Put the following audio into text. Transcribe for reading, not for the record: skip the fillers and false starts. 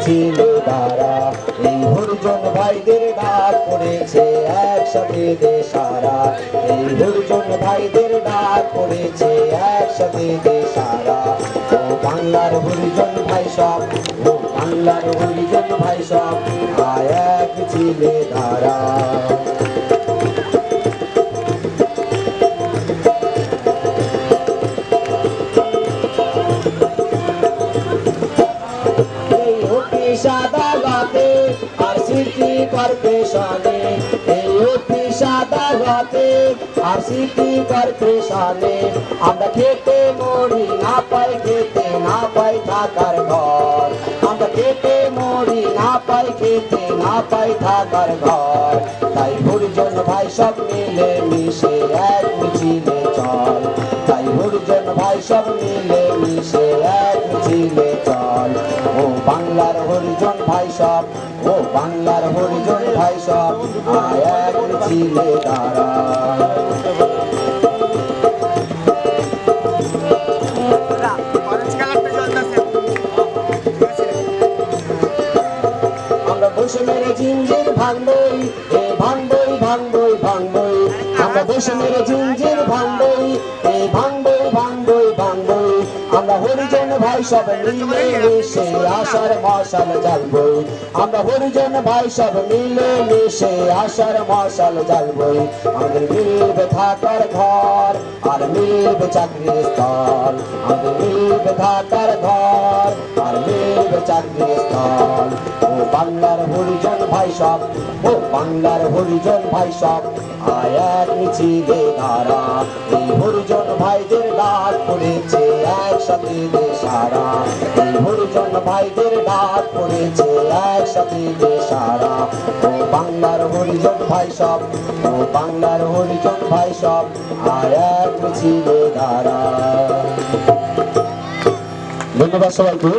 মিছিলে দ্বারা এই হরিজন ভাইদের ডাক পড়েছে একসাথে দেশারা এই হরিজন ভাইদের ডাক পড়েছে একসাথে দেশারা ও বাংলার হরিজন ভাই সব ও বাংলার হরিজন ভাই সব আয় এক মিছিলে দ্বারা সাদা গাতে আর সিটি কর্পোরেশনে এই অতি সাদা গাতে আর সিটি কর্পোরেশনে আমরা খেতে মরি না পাই খেতে না পাই থাকার ঘর আমরা খেতে মরি না পাই খেতে না পাই থাকার ঘর তাই হরিজন ভাই সব মিলে মিশে এক মিছিলে চল তাই হরিজন ভাই সব মিলে মিশে এক মিছিলে চল ও বাংলার হরিজন ভাই সব ও বাংলার হরিজন ভাই সব আয় এক মিছিলে দ্বারা আমরা বসে মেরে জিঞ্জির ভাঙবই এ ভাঙবই ভাঙবই ভাঙবই আমরা বসে মেরে জিঞ্জির ভাঙবই এ ভাঙবই ভাঙবই ভাঙবই আমরা হরিজন ভাই সব মিলে মিশে আশার মশাল জ্বালবই আমরা হরিজন ভাই সব মিলে মিশে আশার মশাল জ্বালবই আমাদের মিলবে থাকার ঘর আর মিলবে চাকরির স্থল আমাদের মিলবে থাকার ঘর আর মিলবে চাকরির স্থল ও বাংলার হরিজন ভাই সব ও বাংলার হরিজন ভাই সব আয় এক মিছিলে দ্বারা এই হরিজন ভাইদের ডাক পড়েছে একসাথে দেশারা এই হরিজন ভাইদের ডাক পড়েছে একসাথে দেশারা ও বাংলার হরিজন ভাই সব ও বাংলার হরিজন ভাই সব আয় এক মিছিলে দ্বারা ধন্যবাদ সবাইকে।